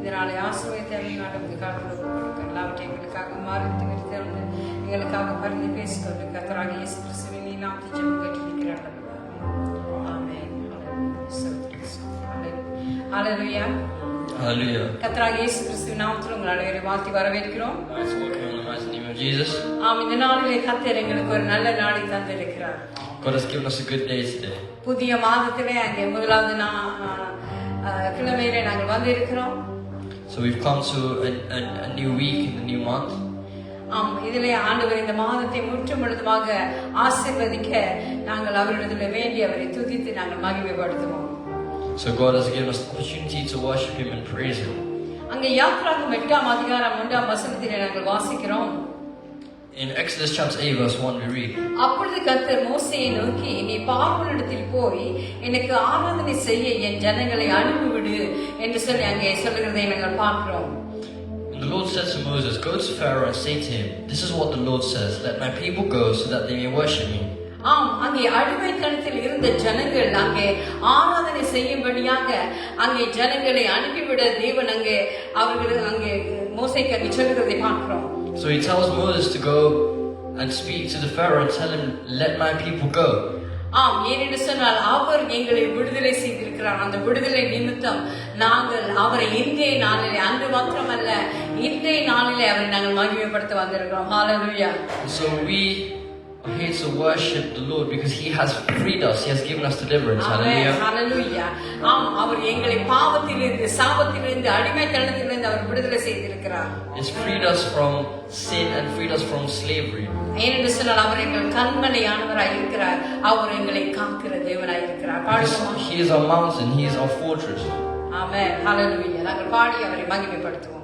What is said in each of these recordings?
இதனாலே ஆசிரியத்தை நாட்டுக்கு காலத்தில் எல்லாவற்றையும் எங்களுக்காக மாறித்து நிறுத்தி எங்களுக்காக பரிந்து பேசிக்கொண்டு கர்த்தராகிய இயேசு கிறிஸ்துவின் நாமத்தை ஜெபம் கேட்டிருக்கிறார்கள். ஆமென். ஹல்லேலூயா. Hallelujah. கர்த்தராகிய இயேசு கிறிஸ்துவின் நாமத்தில் உங்கள் அனைவரையும் வாழ்த்தி வரவேற்கிறோம். Let's walk in the mighty name of Jesus. ஆம், இந்த நாளிலே கர்த்தர் எங்களுக்கு ஒரு நல்ல நாளை தந்திருக்கிறார். God has given us a good day today. புதிய மாதத்திலே அங்கே முதலாவது கிழமையிலே நாங்கள் வந்திருக்கிறோம். So we've come to a new week in the new month. ஆம், இதிலே ஆண்டவர் இந்த மாதத்தை முற்றும் முழுதுமாக ஆசீர்வதிக்க நாங்கள் அவரிடத்தில் வேண்டி அவரை துதித்து நாங்கள் மகிமைப்படுத்துவோம். So God has given us the opportunity to worship Him and praise Him. அங்கே யாத்ராகமம் 8ஆம் அதிகாரம் 1ஆம் வசனத்திலே நாங்கள் வாசிக்கிறோம். In Exodus chapter 8 verse 1 we read. அப்பொழுது கர்த்தர் மோசேயை நோக்கி, நீ பார்வோனிடத்தில் போய் எனக்கு ஆராதனை செய்ய என் ஜனங்களை அனுப்பிவிடு என்று சொல்லி அங்கே சொல்லுகிறதை நாங்கள் பார்க்கிறோம். And the Lord said to Moses, go to Pharaoh and say to him, this is what the Lord says, let my people go so that they may worship me. ஆம், அங்கே அடிமைத்தனத்தில் இருந்த ஜனங்கள் அங்கே ஆராதனை செய்யும்படியாக அங்கே ஜனங்களை அனுப்பிவிட தேவன் அங்கே அவர்கள் அங்கே மோசேக்கு அங்கே சொல்லுகிறதை பார்க்கிறோம். So he tells Moses to go and speak to the Pharaoh and tell him, let my people go. ஆம், ஏனென்று சொன்னால் அவர் எங்களை விடுதலை செய்திருக்கிறார். அந்த விடுதலை நிமித்தம் நாங்கள் அவரை இன்றைய நாளிலே, அன்று மாத்திரமல்ல இன்றைய நாளிலே அவரை நாங்கள் மகிமைப்படுத்த வந்திருக்கிறோம். ஹல்லேலூயா. So we are here to worship the Lord because He has freed us. He has given us deliverance. Hallelujah. Hallelujah. ஆம், அவர் எங்களை பாவத்திலிருந்து, சாபத்திலிருந்து, அடிமைத்தனத்திலிருந்து அவர் விடுதலை செய்திருக்கிறார். He's freed us from sin and freed us from slavery. ஏனென்று சொன்னால் அவர் எங்கள் கண்மலையானவராய் இருக்கிறார். அவர் எங்களை காக்கிற தேவனாய் இருக்கிறார். பாடுவோமா? He is our mountain. He is our fortress. ஆமென். ஹல்லேலூயா. நாங்கள் பாடி அவரை மகிமைப்படுத்துவோம்.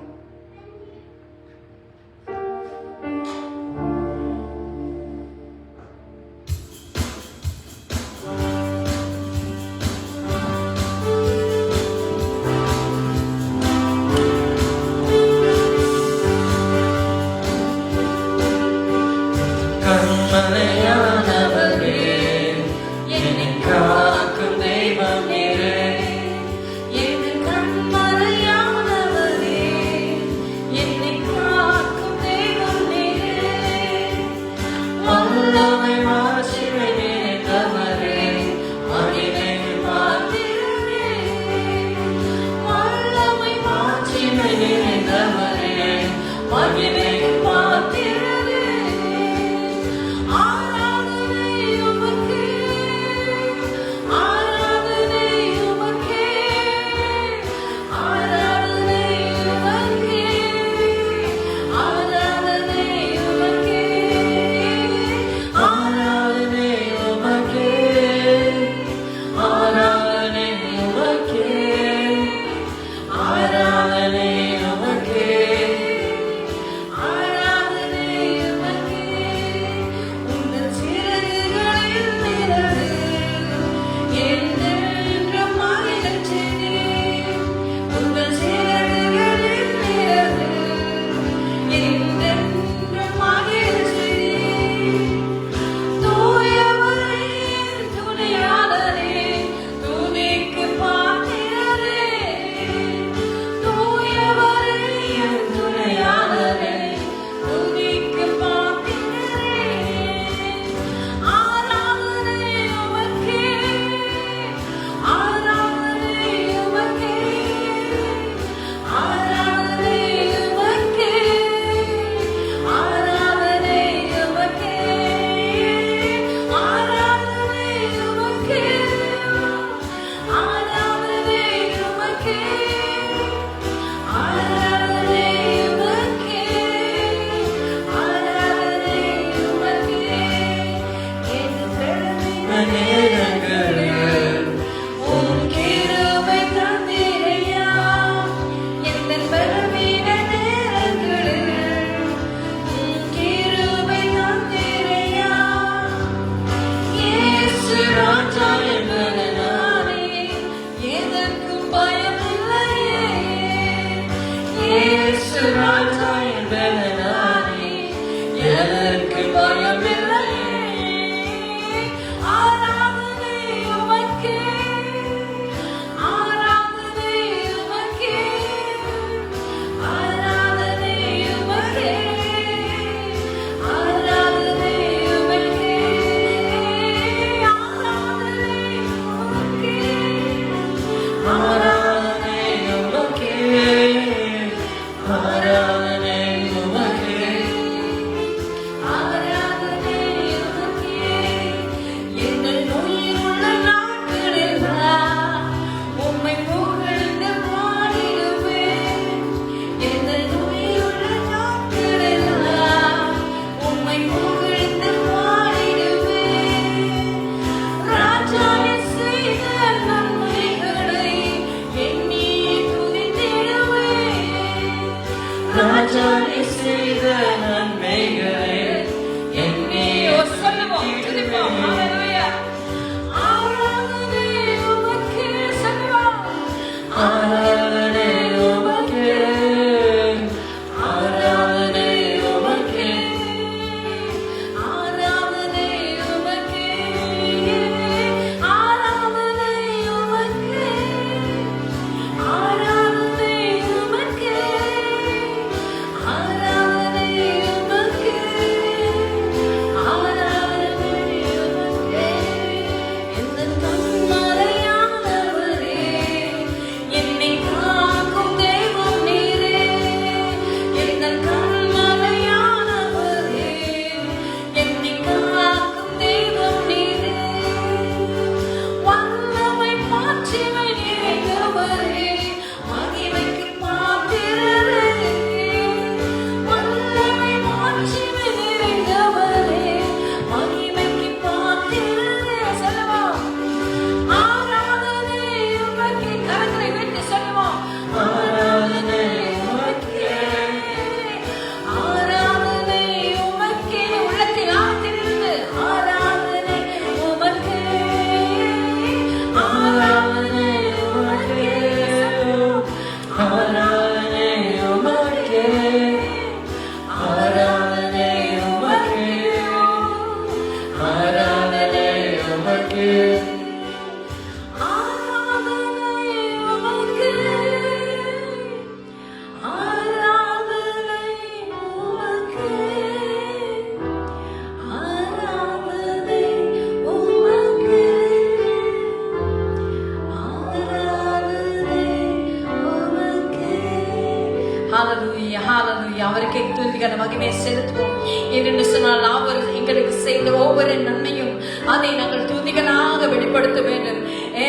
ஹalleluya ஹalleluya அவருக்கே துதிக்கான மகிமை செலுத்துவோம். ஏனென்று சொன்னால் அவர் எங்களுக்கு செய்த ஒவ்வொரு நன்மையும் அதை நாங்கள் துதிகளாக வெளிப்படுத்த வேண்டும்.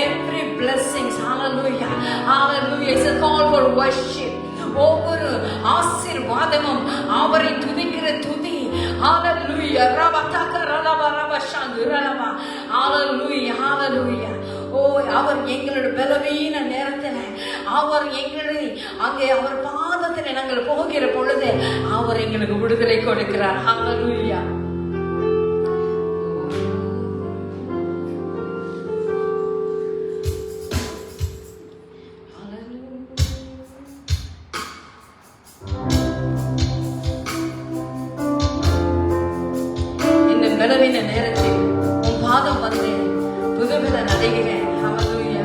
Every blessings hallelujah hallelujah is a call for worship. ஒவ்வொரு ஆசீர்வாதமும் அவரை துதிக்கிற துதி. ஹalleluya ரபதக ரலபரபஷாந்து ரலபா ஹalleluya hallelujah. ஓ அவர் எங்களுடைய பலவீன நேரத்தில் அவர் எங்களை அங்கே அவர் பாதத்தில் நாங்கள் போகிற பொழுது அவர் எங்களுக்கு விடுதலை கொடுக்கிறார். ஹalleluya. இந்த பலவீன நேரத்தில் உன் பாதம் வந்து புதுபலன் அடைகிறேன். ஹalleluya.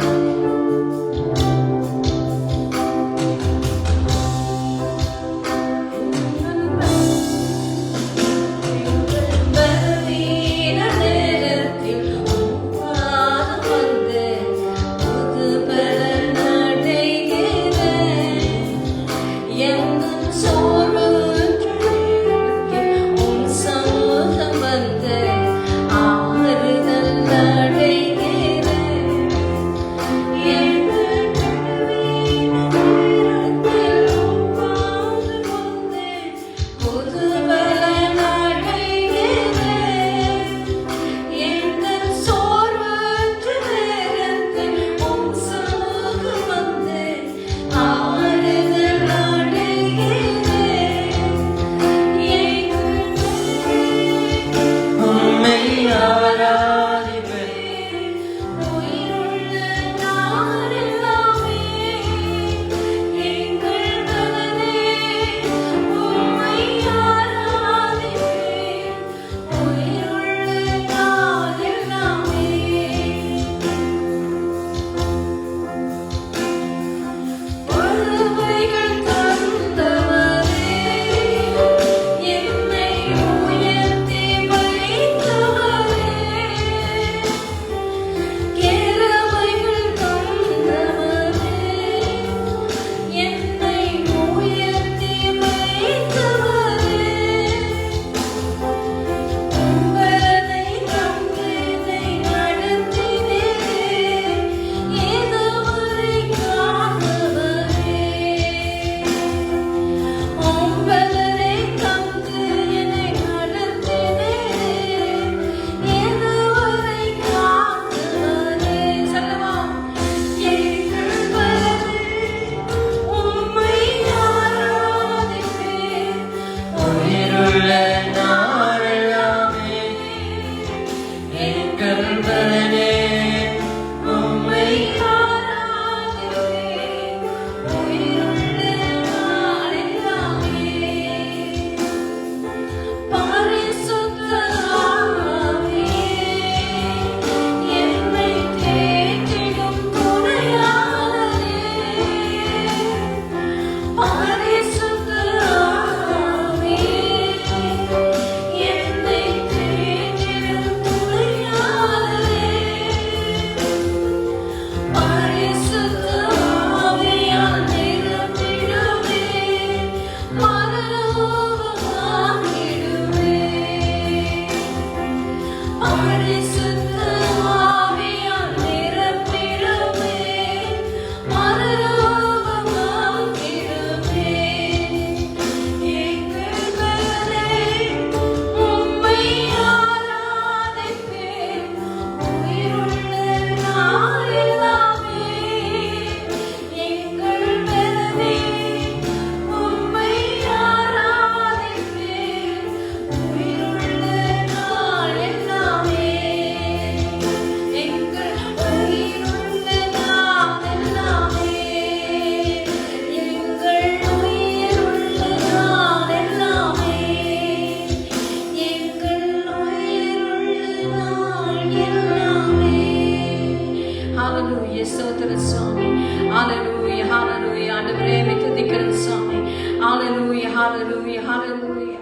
Hallelujah, hallelujah.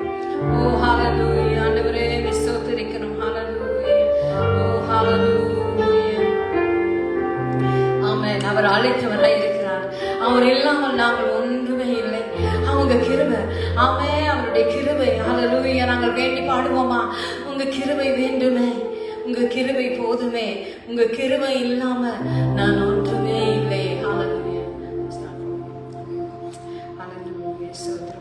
Oh, hallelujah. ஆண்டவரே ஸ்தோத்திரிக்கிறோம். Hallelujah. Oh, hallelujah. ஆமென். அவர் அழைத்தவராய் இருக்கிறார். அவர் இல்லாமல் நாங்கள் ஒன்றுமே இல்லை. அவர் உங்க கிருபை. ஆமே, அவருடைய கிருபை. ஹல்லேலூயா. நாங்கள் வேண்டி பாடுவோமா? உங்க கிருபை வேண்டுமே, உங்க கிருபை போதுமே, உங்க கிருபை இல்லாம நான் ஒன்றுமே இல்லை. ஹல்லேலூயா. ஹல்லேலூயா. ஸ்தோத்திரம்.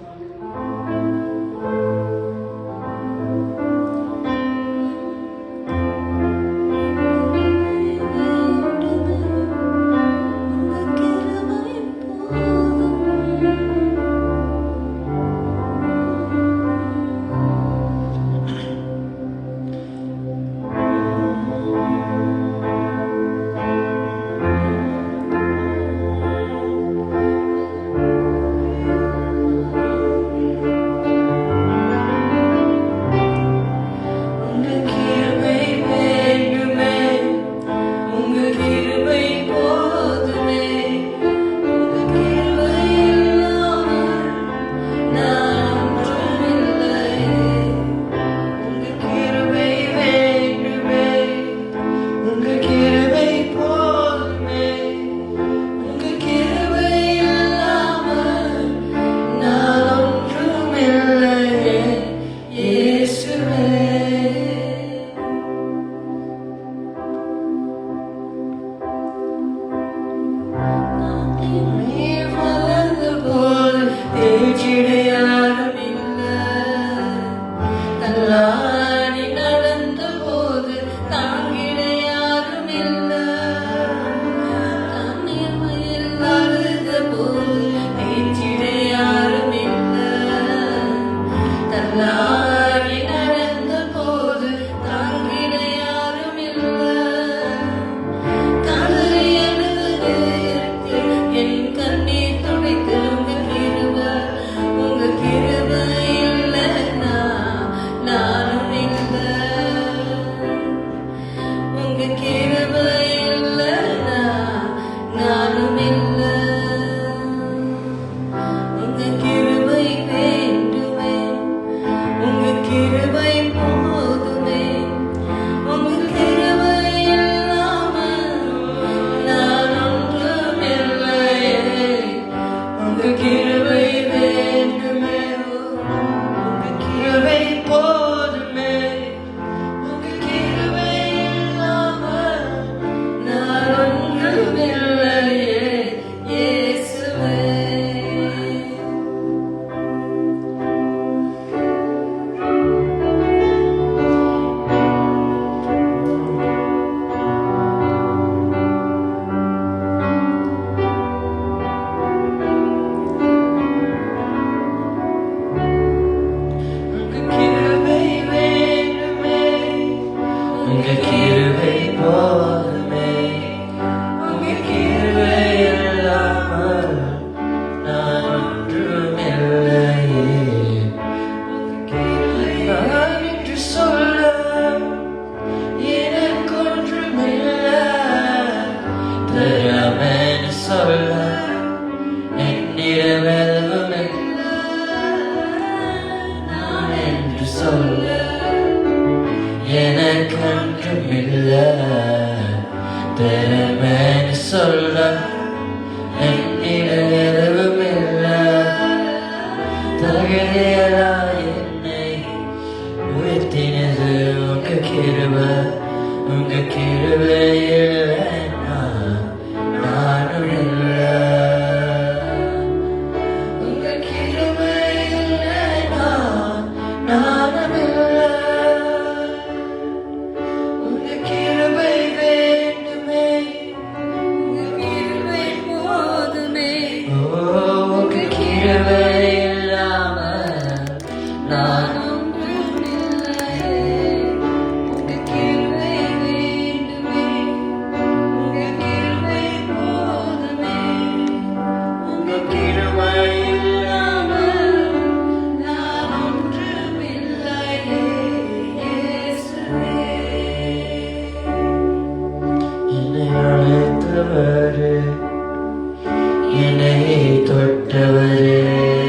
என்னை தொட்டவரே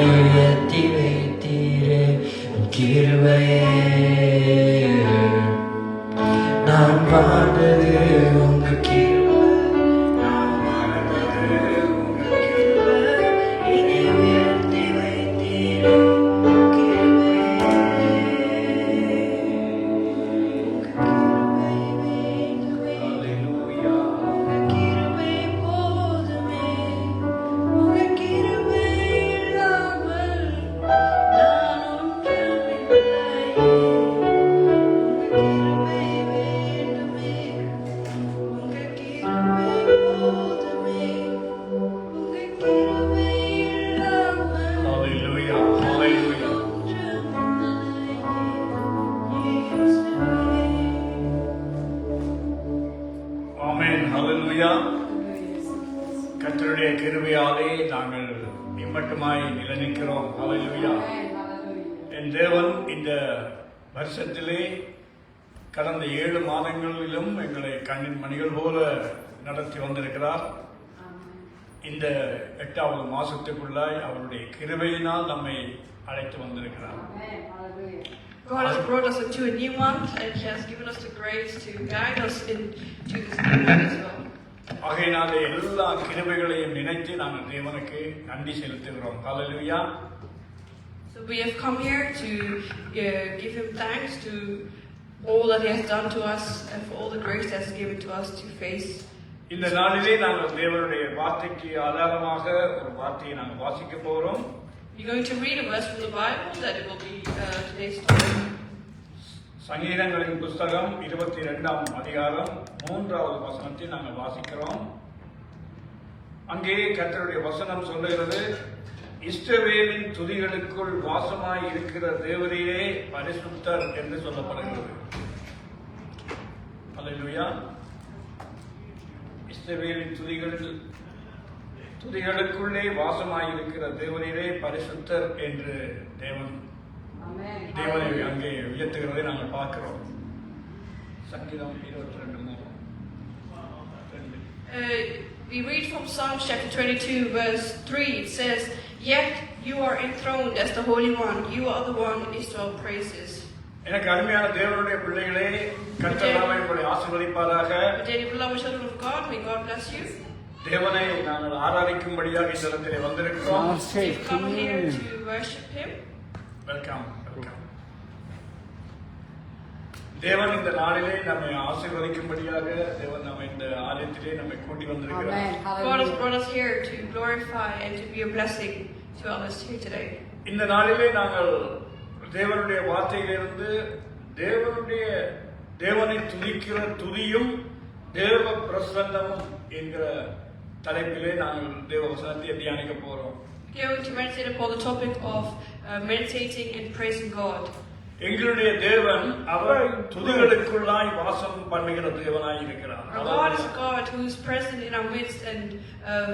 உயர்த்தி வைத்தீரே உம் கிருபையே நான் வாழ்ந்தது உங்க கிருபை நான் வாழ்ந்தது உங்க கிருபை என்னை உயர்த்தி வைத்தீரே உம் கிருபையே உங்க கிருபை வேண்டுமே Hallelujah. உங்க கிருபை போதுமே உங்க கிருபை இல்லாமல் நான் ஒன்றுமில்லையே உங்க கிருபை வேண்டுமே உங்க கிருபை போதுமே உங்க கிருபை இல்லாமல் Hallelujah. Hallelujah. Amen. Hallelujah. கர்த்தருடைய கிருபையாலே நாங்கள் இம்மட்டுமாய் நிலைநிற்கிறோம். Hallelujah. என் தேவன் இந்த வருஷத்திலே கடந்த 7 மாதங்களிலும் எங்களை கண்ணின் மணிகள் போல நடத்தி வந்திருக்கிறார். இந்த 8வது மாசத்துக்குள்ளாய் அவருடைய கிருபையினால் நம்மை அழைத்து வந்திருக்கிறார். God has brought us into a new month and He has given us the grace to guide us into this new month as well. ஆகையினாலே எல்லா கிருபைகளையும் நினைத்து நாங்கள் தேவனுக்கு நன்றி செலுத்துகிறோம். Hallelujah. So we have come here to give Him thanks to all that He has done to us and for all the grace that He has given to us to face. இந்த நாளிலே நாங்கள் தேவனுடைய வார்த்தைக்கு ஆதாரமாக ஒரு வார்த்தையை நாங்கள் வாசிக்க போகிறோம். We're going to read a verse from the Bible that it will be today's story. சங்கீதங்களின் புஸ்தகம் 22ஆம் அதிகாரம் 3வது வசனத்தை நாங்கள் வாசிக்கிறோம். அங்கே கர்த்தருடைய வசனம் சொல்லுகிறது, இஸ்ரவேலின் துதிகளுக்குள் வாசமாய் இருக்கிற தேவரீரே பரிசுத்தர் என்று சொல்லப்படுகிறது. அல்லேலூயா. இஸ்ரவேலின் துதிகளுக்குள்ளே வாசமாய் இருக்கிற தேவரீரே பரிசுத்தர் என்று தேவனை அங்கே உயர்த்துகிறதை நாங்கள் பார்க்கிறோம். சங்கீதம் 22:3. We read from Psalms chapter 22 verse 3. It says, "Yet you are enthroned as the Holy One. You are the one is to our praises." எனக்கு அருமையான தேவனுடைய பிள்ளைகளே, கர்த்தர் நம்மை இப்படி ஆசீர்வதிப்பாராக. Dearly beloved children of God, may God bless you. தேவனை நாங்கள் ஆராதிக்கும்படியாக இந்த இடத்திலே வந்திருக்கிறோம். We've come here to worship Him. Welcome. தேவன் இந்த நாளிலே நம்மை ஆசீர்வதிக்கும்படியாக தேவன் நம்மை இந்த ஆலயத்திலே நம்மை கூட்டி வந்திருக்கிறார். God has brought us here to glorify and to be a blessing to others here today. இந்த நாளிலே நாங்கள் தேவனுடைய வார்த்தையிலிருந்து தேவனை துதிக்கிற துதியும் தேவ பிரசன்னமும் என்கிற தலைப்பிலே நாங்கள் தேவ வசனத்தை தியானிக்க போறோம். We are going to meditate upon the topic of meditating and praising God. எங்களுடைய தேவன் அவர் துதிகளுக்குள்ளாய் வாசம் பண்ணுகிற தேவனாய் இருக்கிறார். Our God is a God who is present in our midst and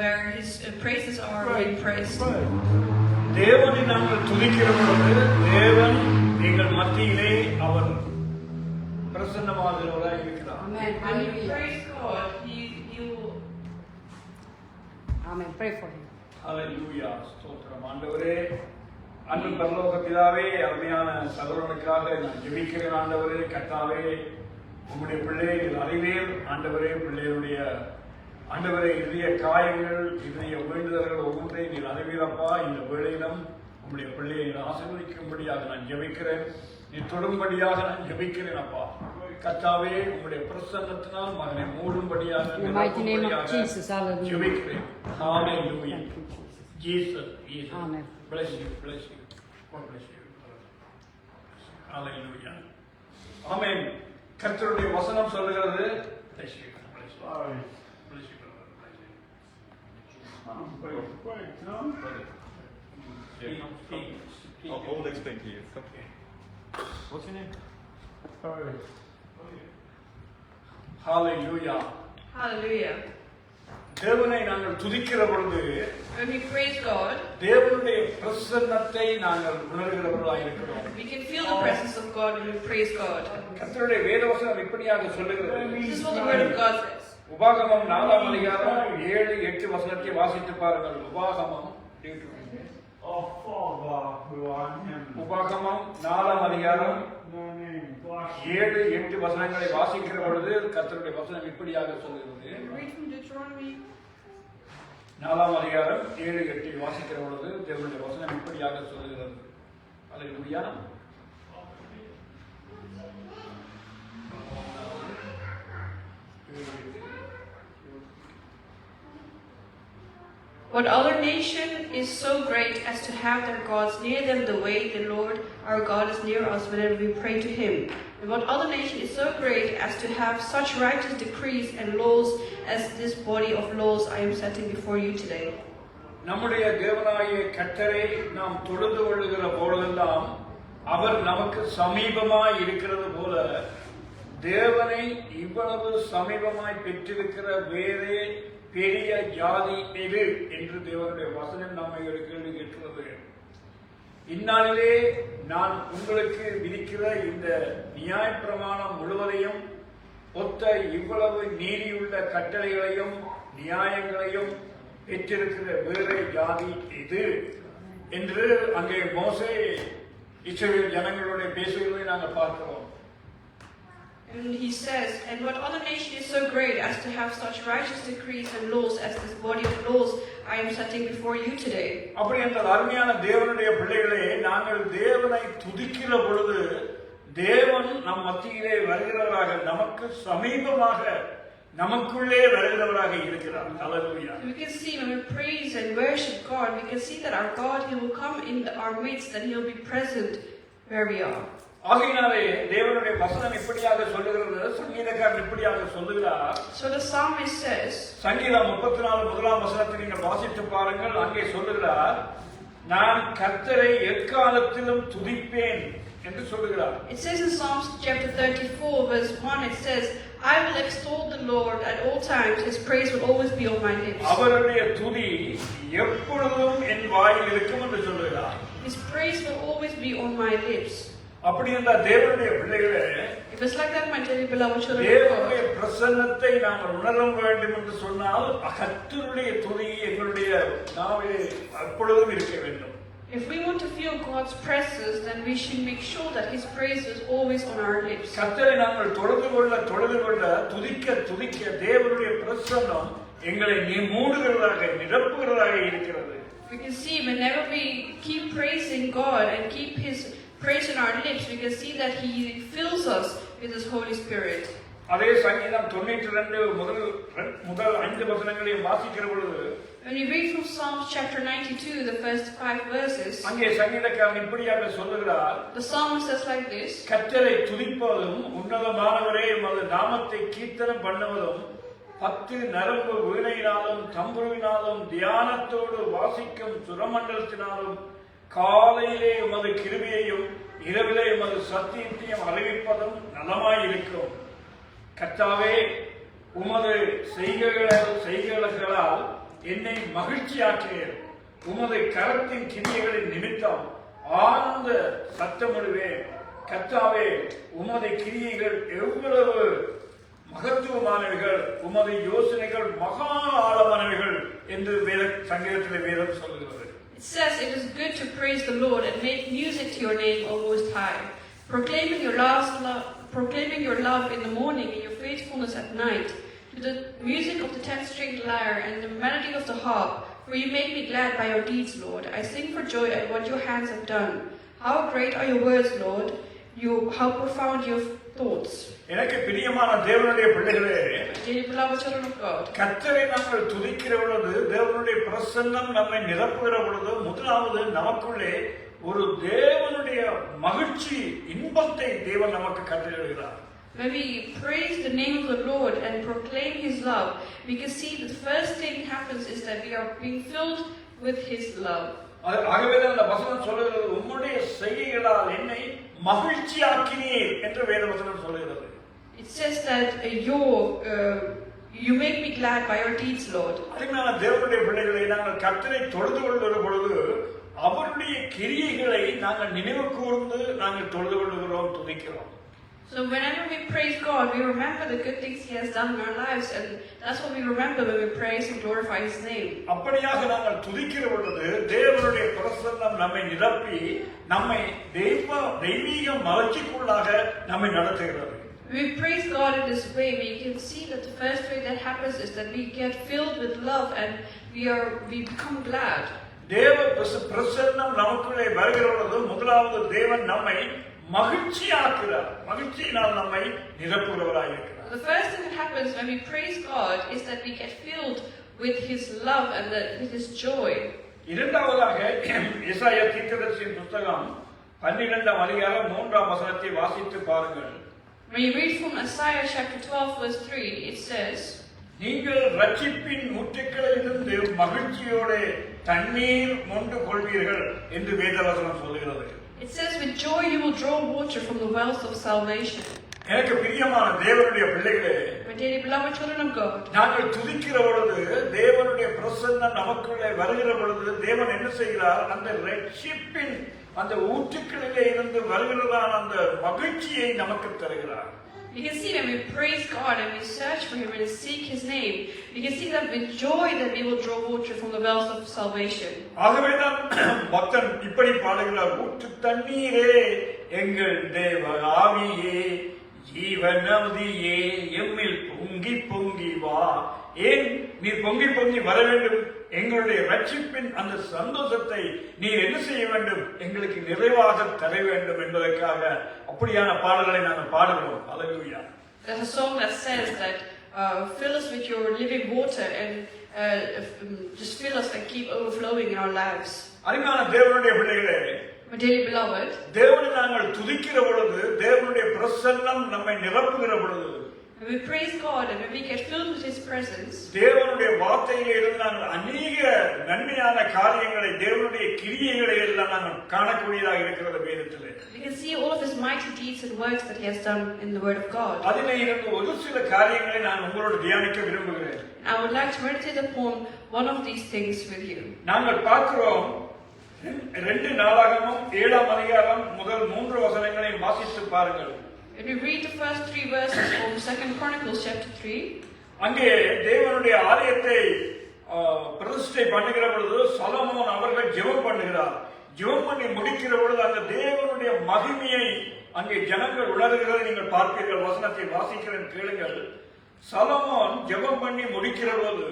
where His praises are being praised. தேவனை நாங்கள் துதிக்கிற பொழுது தேவன் எங்கள் மத்தியிலே அவர் பிரசன்னமாகிறவராய் இருக்கிறார். When you praise God, He will. Amen. Pray for him. ஹல்லேலூயா. ஸ்தோத்திரம் ஆண்டவரே. அன்பு பரலோக பிதாவே, அருமையான சகோதரனுக்காக நான் ஜெபிக்கிறேன் ஆண்டவரே. கர்த்தாவே, உம்முடைய பிள்ளைகள் அறிவேல் ஆண்டவரே, பிள்ளைகளுடைய ஆண்டவரே இதய காயங்கள் இதய வேண்டுதல்கள் ஒவ்வொன்றையும் நீர் அறிவீரப்பா. இந்த வேளையிலும் உம்முடைய பிள்ளையை ஆசீர்வதிக்கும்படியாக நான் ஜெபிக்கிறேன். நீ தொடும்படியாக நான் ஜெபிக்கிறேன் அப்பா. கர்த்தாவே, உம்முடைய பிரசன்னத்தினால் மகனை மூடும்படியாக In the mighty name of Jesus, hallelujah. ஜெபிக்கிறேன். ஹல்லேலூயா. Thank you, Jesus. Jesus, Jesus. Amen. Bless you, bless you. God bless you. Hallelujah. Amen. கர்த்தருடைய வசனம் சொல்லுகிறது. Bless you, bless you. Bless you, brother. Bless you. I'll explain to you. Okay. What's your name? Hallelujah. Hallelujah. தேவனை நாங்கள் துதிக்கிற பொழுது When we praise God, தேவனுடைய பிரசன்னத்தை நாங்கள் உணர்கிறவர்களாக இருக்கிறோம். we can feel the presence of God when we praise God. கர்த்தருடைய வேதவசனம் இப்படியாக சொல்லுகிறது. This is what the Word of God says. உபாகமம் 4ஆம் அதிகாரம் 7-8 வசனத்தை வாசித்து பாருங்கள். உபாகமம் வசனங்களை வாசிக்கிற பொழுது கர்த்தருடைய வசனம் இப்படியாக சொல்கிறது. Read from Deuteronomy. 4ஆம் அதிகாரம் 7-8 வாசிக்கிற பொழுது தேவனுடைய வசனம் இப்படியாக சொல்கிறது. அல்லேலூயா. What other nation is so great as to have their gods near them the way the Lord our God is near us whenever we pray to Him? And what other nation is so great as to have such righteous decrees and laws as this body of laws I am setting before you today? நம்முடைய தேவனாகிய கர்த்தரை நாம் தொழுது கொள்ளுகிற போதெல்லாம் அவர் நமக்கு சமீபமாய் இருக்கிறது போல தேவனை இவ்வளவு சமீபமாய் பெற்றிருக்கிற வேறே பெரிய ஜாதி எது என்று தேவனுடைய வசனம் நம்மை ஒரு கேள்வி கேட்கிறது. இந்நாளிலே நான் உங்களுக்கு விதிக்கிற இந்த நியாயப்பிரமாணம் முழுவதையும் ஒத்த இவ்வளவு நீதியுள்ள கட்டளைகளையும் நியாயங்களையும் பெற்றிருக்கிற வேறே ஜாதி எது என்று அங்கே மோசே இஸ்ரவேல் ஜனங்களுடைய பேசுவதை நாங்கள் பார்க்கிறோம். And he says, and what other nation is so great as to have such righteous decrees and laws as this body of laws I am setting before you today? அப்படி என்ற அருமையான தேவனுடைய பிள்ளைகளே, நாங்கள் தேவனை துதிக்கிற பொழுது தேவன் நம் மத்தியிலே வருகிறவராக நமக்கு சமீபமாக நமக்குள்ளே வருகிறவராக இருக்கிறார். ஹல்லேலூயா. We can see when we praise and worship God, we can see that our God, He will come in our midst and He will be present where we are. ஆகையினாலே தேவனுடைய வசனம் இப்படியாக சொல்லுகிறது, சங்கீதக்காரன் இப்படியாக சொல்லுகிறார். So the psalmist says, சங்கீதம் 34 முதலாம் வசனத்தை நீங்கள் வாசித்து பாருங்கள். அங்கே சொல்லுகிறார், நான் கர்த்தரை எக்காலத்திலும் துதிப்பேன் என்று சொல்லுகிறார். It says in Psalms chapter 34 verse 1, it says, I will extol the Lord at all times, His praise will always be on my lips. அவருடைய துதி எப்பொழுதும் என் வாயில் இருக்கும் என்று சொல்லுகிறார். His praise will always be on my lips. அப்படி என்றால் தேவனுடைய பிள்ளைகளே, If it's like that, my dearly beloved children of தேவனுடைய God, பிரசன்னத்தை நாங்கள் உணர வேண்டும் என்று சொன்னால் கர்த்தருடைய துதி எங்களுடைய நாவிலே எப்பொழுதும் இருக்க வேண்டும். if we want to feel God's presence, then we should make sure that His praise is always on our lips. கர்த்தரை நாங்கள் தொழுது கொள்ள துதிக்க தேவனுடைய பிரசன்னம் எங்களை மூடுகிறதாக நிரப்புகிறதாக இருக்கிறது. We can see whenever we keep praising God and keep His praise in our lips, we can see that He fills us with His Holy Spirit. அதே சங்கீதம் 92 முதல் 5 வசனங்களையும் வாசிக்கிற பொழுது, When we read from Psalms chapter 92, the first 5 verses, அங்கே சங்கீதக்காரன் இப்படியாக சொல்லுகிறார், the psalmist says like this, கர்த்தரை துதிப்பதும் உன்னதமானவரே உமது நாமத்தை கீர்த்தனம் பண்ணுவதும் 10 நரம்பு வீணையினாலும் தம்புருவினாலும் தியானத்தோடு வாசிக்கும் சுரமண்டலத்தினாலும் காலையிலே உமது கிருபையையும் இரவிலே உமது சத்தியத்தையும் அறிவிப்பதும் நலமாயிருக்கும். கர்த்தாவே, உமது செய்கைகளால் என்னை மகிழ்ச்சியாக்கினீர். உமது கரத்தின் கிரியைகளின் நிமித்தம் ஆனந்த சத்தமிடுவேன். கர்த்தாவே, உமது கிரியைகள் எவ்வளவு மகத்துவமானவைகள், உமது யோசனைகள் மகா ஆழமானவைகள் என்று சங்கீதத்திலே வேதம் சொல்லுகிறது. it says, it is good to praise the Lord and make music to your name, O Most High, proclaiming your love in the morning and your faithfulness at night, to the music of the 10-stringed lyre and the melody of the harp, for you make me glad by your deeds, Lord. I sing for joy at what your hands have done. How great are your words, Lord! How profound your thoughts. எனக்கு பிரியமான தேவனுடைய பிள்ளைகளே, Dearly beloved children of God, கர்த்தரை நாங்கள் துதிக்கிற பொழுது, தேவனுடைய பிரசன்னம் நம்மை நிரப்புகிற பொழுது, முதலாவது நமக்குள்ளே ஒரு தேவனுடைய மகிழ்ச்சி இன்பத்தை தேவன் நமக்கு கட்டளையிடுகிறார். when we praise the name of the Lord and proclaim His love, we can see the first thing happens is that we are being filled with His love. ஆகவே அந்த வசனம் சொல்லுகிறது, உம்முடைய செய்கைகளால் என்னை மகிழ்ச்சியாக்கினீர் என்று வேத வசனம் சொல்லுகிறது. It says that you make me glad by your deeds, Lord. அதனால தேவனுடைய பிள்ளைகளை நாங்கள் கர்த்தரை தொழுது கொள்கிற பொழுது அவருடைய கிரியைகளை நாங்கள் நினைவு கூர்ந்து நாங்கள் தொழுது கொள்கிறோம், துதிக்கிறோம். So whenever we praise God, we remember the good things He has done in our lives, and that's what we remember when we praise and glorify His name. அப்படியாக நாங்கள் துதிக்கிற பொழுது தேவனுடைய பிரசன்னம் நம்மை நிரப்பி நம்மை தெய்வீக மகிழ்ச்சிக்குள்ளாக நம்மை நடத்துகிறது. We praise God in this way. We can see that the first way that happens is that we get filled with love and we become glad. தேவ பிரசன்னம் நமக்குள்ளே வருகிற பொழுது முதலாவது தேவன் நம்மை மகிழ்ச்சியாக்குகிறார். மகிழ்ச்சியினால் நம்மை நிரப்புகிறவராய் இருக்கிறார். The first thing that happens when we praise God is that we get filled with His love and with His joy. இரண்டாவதாக எசாயா தீர்க்கதரிசியின் புத்தகம் 12ஆம் அதிகாரம் 3ஆம் வசனத்தை வாசித்து பாருங்கள். When you read from Isaiah chapter 12 verse 3, it says, நீங்கள் ரட்சிப்பின் முற்றுக்களிலிருந்து மகிழ்ச்சியோடு தண்ணீர் மொண்டு கொள்வீர்கள் என்று வேதவசனம் சொல்லுகிறது. It says, with joy you will draw water from the wells of salvation. எனக்கு பிரியமான தேவனுடைய பிள்ளைகளே, My dearly beloved children of God, நாங்கள் துதிக்கிற பொழுது தேவனுடைய பிரசன்னம் நமக்குள்ளே வருகிற பொழுது தேவன் என்ன செய்கிறார்? அந்த ரட்சிப்பின் அந்த ஊற்றுக்களிலே இருந்து வருகிறதான அந்த மகிழ்ச்சியை நமக்கு தருகிறார். you can see when we praise God and we search for Him and seek His name, you can see that with joy that we will draw water from the wells of salvation. ஆகவேதான் பக்தன் இப்படி பாடுகிறார், ஊற்று தண்ணீரே எங்கள் தேவ ஆவியே, ஜீவநதியே எம்மில் பொங்கி பொங்கி வா. ஏன் நீர் பொங்கி பொங்கி வர வேண்டும்? எங்களுடைய ரட்சிப்பின் அந்த சந்தோஷத்தை நீர் என்ன செய்ய வேண்டும்? எங்களுக்கு நிறைவாக தர வேண்டும் என்பதற்காக அப்படியான பாடல்களை நாங்கள் பாடுகிறோம். ஹல்லேலூயா. There's a song that says that fill us with your living water and just fill us and keep overflowing in our lives. அருமையான தேவனுடைய பிள்ளைகளே, My dearly beloved, தேவனை நாங்கள் துதிக்கிற பொழுது, தேவனுடைய பிரசன்னம் நம்மை நிரப்புகிற பொழுது, when we praise God and when we get filled with His presence, தேவனுடைய வார்த்தையிலே இருந்து நாங்கள் அநேக நன்மையான காரியங்களை, தேவனுடைய கிரியைகளை எல்லாம் நாங்கள் காணக்கூடியதாக இருக்கிறது வேதத்திலே. we can see all of His mighty deeds and works that He has done in the Word of God. அதிலே இருந்து ஒரு சில காரியங்களை நான் உங்களோடு தியானிக்க விரும்புகிறேன். I would like to meditate upon one of these things with you. நாங்கள் பார்க்கிறோம் 2 நாளாகமம் 7ஆம் அதிகாரம் முதல் 3 வசனங்களை வாசித்து பாருங்கள். When we read the first 3 verses from 2 Chronicles chapter 3, அங்கே தேவனுடைய ஆலயத்தை பிரதிஷ்டை பண்ணுகிற பொழுது சொலொமோன் அவர்கள் ஜெபம் பண்ணுகிறார். ஜெபம் பண்ணி முடிக்கிற பொழுது அந்த தேவனுடைய மகிமையை அங்கே ஜனங்கள் உணர்கிறதை நீங்கள் பார்ப்பீர்கள். வசனத்தை வாசிக்கிறேன், கேளுங்கள். சொலொமோன் ஜெபம் பண்ணி முடிக்கிற போது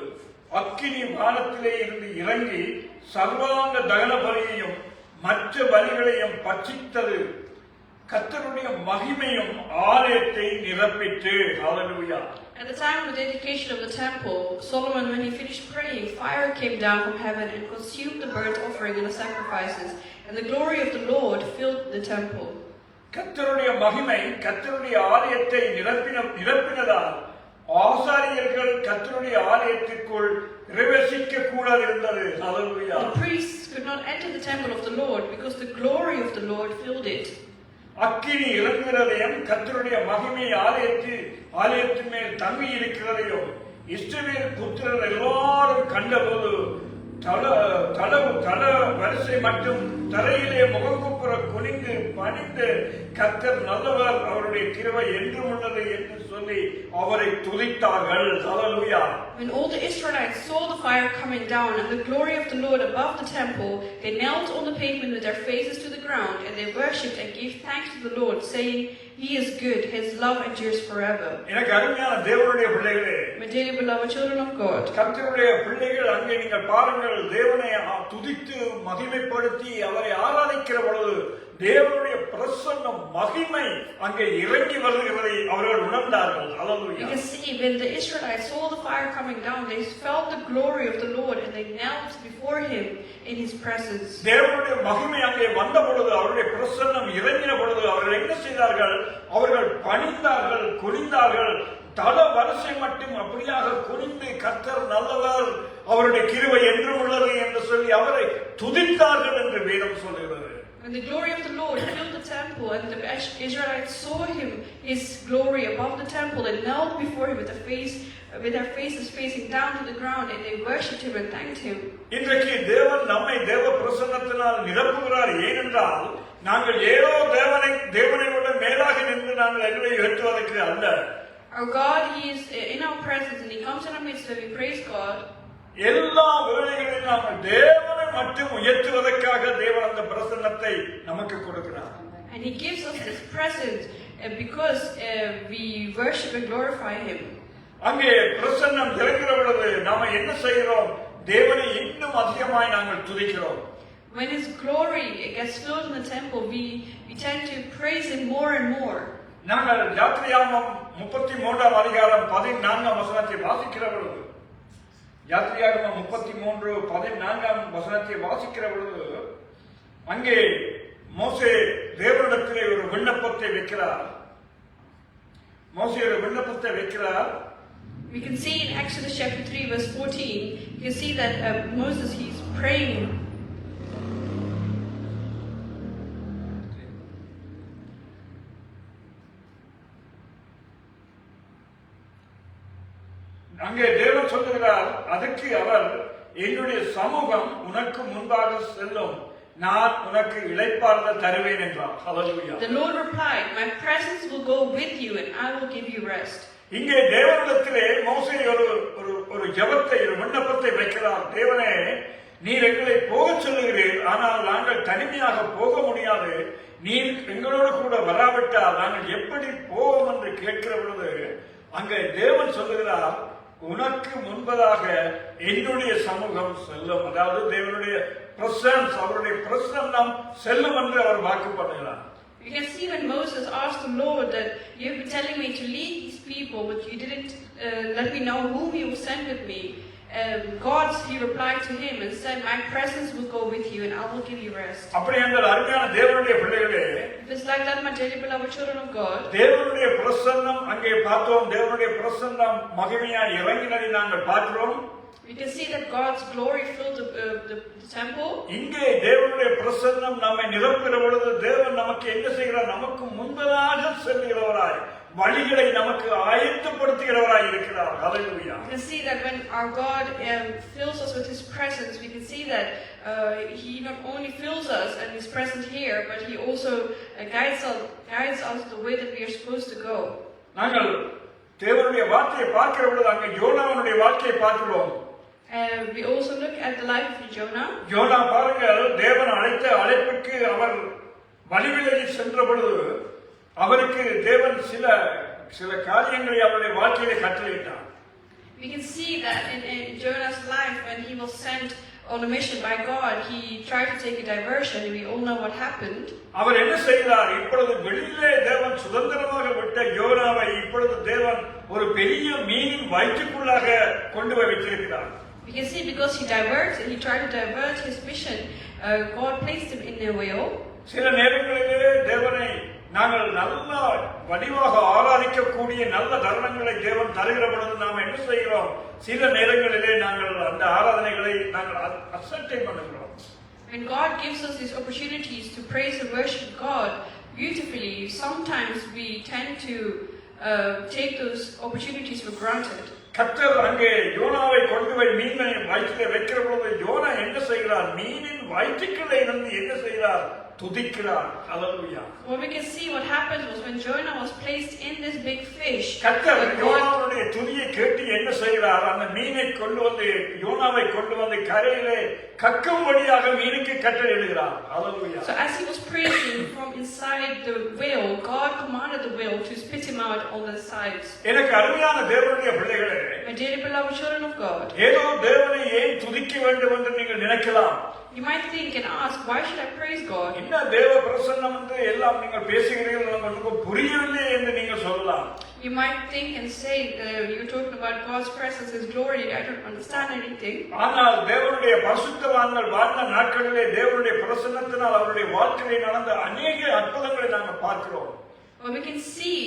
அக்கினி வானத்திலே இருந்து இறங்கி சர்வாங்க தகன பலியையும் மற்ற பலிகளையும் பட்சித்தது. கர்த்தருடைய மகிமையும் ஆலயத்தை நிரப்பிற்று. ஹல்லேலூயா. at the time of the dedication of the temple, Solomon, when he finished praying, fire came down from heaven and consumed the burnt offering and the sacrifices, and the glory of the Lord filled the temple. கர்த்தருடைய மகிமை கர்த்தருடைய ஆலயத்தை நிரப்பினதால் ஆசாரியர்கள் கர்த்தருடைய ஆலயத்திற்குள் பிரவேசிக்க கூடாது இருந்தது. ஹல்லேலூயா. The priests could not enter the temple of the Lord because the glory of the Lord filled it. அக்கினி இறங்குகிறதையும் கர்த்தருடைய மகிமை ஆலயத்தின் மேல் தங்கி இருக்கிறதையும் இஸ்ரவேல் புத்திரர் எல்லாரும் கண்டபோது தல வரிசை மட்டும் தரையிலே முகங்குப்புற குனிந்து பணிந்து கர்த்தர் நல்லவர், அவருடைய கிருபை என்றும் உள்ளது என்று சொல்லி அவரை துதித்தார்கள். ஹல்லேலூயா. When all the Israelites saw the fire coming down and the glory of the Lord above the temple, they knelt on the pavement with their faces to the ground, and they worshipped and gave thanks to the Lord, saying, He is good, His love endures forever. எனக்கு அருமையான தேவனுடைய பிள்ளைகளே, My dearly beloved children of God, கர்த்தருடைய பிள்ளைகள் அங்கே நீங்கள் பாருங்கள், தேவனை துதித்து மகிமைப்படுத்தி அவரை ஆராதிக்கிற பொழுது தேவனுடைய பிரசன்னம் மகிமை அங்கே இறங்கி வருகிறதை அவர்கள் உணர்ந்தார்கள். ஹல்லேலூயா. you can see when the Israelites saw the fire coming down, they felt the glory of the Lord and they knelt before Him in His presence. தேவனுடைய மகிமை அங்கே வந்த பொழுது, அவருடைய பிரசன்னம் இறங்கின பொழுது அவர்கள் என்ன செய்தார்கள்? அவர்கள் பணிந்தார்கள், குனிந்தார்கள். தல வரிசை மட்டும் அப்படியாக குனிந்து கர்த்தர் நல்லவர், அவருடைய கிருபை என்றும் உள்ளது என்று சொல்லி அவரை துதித்தார்கள் என்று வேதம் சொல்கிறது. When the glory of the Lord filled the temple and the Israelites saw Him, His glory above the temple, they knelt before Him with their faces facing down to the ground, and they worshipped Him and thanked Him. இன்றைக்கு தேவன் நம்மை தேவ பிரசன்னத்தினால் நிரப்புகிறார். ஏனென்றால் நாங்கள் ஏதோ தேவனை விட மேலாக நின்று நாங்கள் எங்களை உயர்த்துவதற்கு அல்ல. Our God, He is in our presence and He comes in our midst when we praise God. எல்லா வேளைகளிலும் நாங்கள் தேவனை மட்டும் உயர்த்துவதற்காக தேவன் அந்த பிரசன்னத்தை நமக்கு கொடுக்கிறார். And He gives us this presence because we worship and glorify Him. அங்கே பிரசன்னம் இறங்குற பொழுது நாம என்ன செய்கிறோம்? தேவனை இன்னும் அதிகமாய் நாங்கள் துதிக்கிறோம். When His glory gets filled in the temple, we tend to praise Him more and more. நாங்கள் யாத்திரையாகமம் 33ஆம் அதிகாரம் 14ஆம் வசனத்தை வாசிக்கிற பொழுது, யாத்திரையாகமம் 33:14ஆம் வசனத்தை வாசிக்கிற பொழுது, அங்கே மோசே தேவனிடத்திலே ஒரு விண்ணப்பத்தை வைக்கிறார். மோசே ஒரு விண்ணப்பத்தை வைக்கிறார். We can see in Exodus chapter 3 verse 14, you can see that Moses, he's praying. அங்கே தேவன் சொல்லுகிறார், அதுக்கு அவர், என்னுடைய சமூகம் உனக்கு முன்பாக செல்லும், நான் உனக்கு இளைப்பாறுதல் தருவேன் என்றார். ஹல்லேலூயா. The Lord replied, my presence will go with you and I will give you rest. இங்கே தேவனிடத்திலே மோசே ஒரு ஜெபத்தை, ஒரு விண்ணப்பத்தை வைக்கிறார். தேவனே, நீர் எங்களை போக சொல்லுகிறீர், ஆனால் நாங்கள் தனிமையாக போக முடியாது. நீர் எங்களோடு கூட வராவிட்டால் நாங்கள் எப்படி போவோம் என்று கேட்கிற பொழுது, அங்கே தேவன் சொல்லுகிறார், உனக்கு முன்பதாக என்னுடைய சமூகம் செல்லும். அதாவது தேவனுடைய பிரசன்ஸ், அவருடைய பிரசன்னம் செல்லும் என்று அவர் வாக்கு பண்ணுகிறார். You can see when Moses asked the Lord that you've been telling me to lead these people, but you didn't let me know whom you will send with me. He replied to him and said, my presence will go with you and I will give you rest. அப்படி என்றால் அருமையான தேவனுடைய பிள்ளைகளே, If it's like that, my dearly beloved children of God, தேவனுடைய பிரசன்னம் அங்கே பார்த்தோம். தேவனுடைய பிரசன்னம் மகிமையாய் இறங்கினதை நாங்கள் பார்க்கிறோம். we can see that God's glory filled the temple. இங்கே தேவனுடைய பிரசன்னம் நம்மை நிரப்புகிற பொழுது தேவன் நமக்கு என்ன செய்கிறார்? நமக்கு முன்பதாக செல்கிறவராய், வழிகளை நமக்கு ஆயத்தப்படுத்துகிறவராய் இருக்கிறார். ஹல்லேலூயா. We can see that when our God fills us with His presence, we can see that He not only fills us and is present here, but He also guides us the way that we are supposed to go. நாங்கள் தேவனுடைய வார்த்தையை பார்க்கிற பொழுது அங்கே யோனாவுடைய வாழ்க்கையை பார்க்கிறோம். We also look at the life of Jonah. யோனா பாருங்கள், தேவன் அழைத்த அழைப்புக்கு அவர் வழிவிலகி சென்ற பொழுது அவருக்கு தேவன் சில காரியங்களை அவருடைய வாழ்க்கையிலே கட்டளையிட்டார். We can see that in Jonah's life, when he was sent on a mission by God, he tried to take a diversion, and we all know what happened. அவர் என்ன செய்தார்? இப்பொழுது வெளியிலே தேவன் சுதந்திரமாக விட்ட யோனாவை இப்பொழுது தேவன் ஒரு பெரிய மீனின் வயிற்றுக்குள்ளாக கொண்டு போய் வைத்திருக்கிறார். We can see because he tried to divert his mission, God placed him in a whale. சில நேரங்களிலே தேவனை நாங்கள் நல்ல வடிவாக ஆராதிக்கக்கூடிய நல்ல தருணங்களை தேவன் தருகிற பொழுது நாம் என்ன செய்கிறோம்? சில நேரங்களிலே நாங்கள் அந்த ஆராதனைகளை நாங்கள் அசட்டை பண்ணுகிறோம். When God gives us these opportunities to praise and worship God beautifully, sometimes we tend to take those opportunities for granted. கர்த்தர் அங்கே யோனாவை கொண்டு போய் மீனை வயிற்றிலே வைக்கிற பொழுது யோனா என்ன செய்கிறார்? மீனின் வயிற்றுக்குள்ளே இருந்து என்ன செய்கிறார்? துதிக்கிறார். ஹல்லேலூயா. What we can see what happened was when Jonah was placed in this big fish. கர்த்தர் யோனாவுடைய துதியை கேட்டு என்ன செய்கிறார்? அந்த மீனை கொண்டு வந்து, யோனாவை கொண்டு வந்து கரையிலே கக்கும்படியாக மீனுக்கு கட்டளையிடுகிறார். ஹல்லேலூயா. So as he was praising from inside the whale, God commanded the whale to spit him out on the sides. எனக்கு அருமையான தேவனுடைய பிள்ளைகளே, My dearly beloved children of God, ஏதோ தேவனை ஏன் துதிக்க வேண்டும் என்று நீங்கள் நினைக்கலாம். you might think and ask, why should I praise God? என்ன தேவ பிரசன்னம் என்று எல்லாம் நீங்கள் பேசுகிறீர்கள், உங்களுக்கு புரியவில்லை என்று நீங்கள் சொல்லலாம். You might think and say, you're talking about God's presence, His glory, I don't understand anything. ஆனால் தேவனுடைய பரிசுத்தவான்கள் வாழ்ந்த நாட்களிலே தேவனுடைய பிரசன்னத்தினால் அவருடைய வாழ்க்கையில் நடந்த அநேக அற்புதங்களை நாங்கள் பார்க்கிறோம். Well, we can see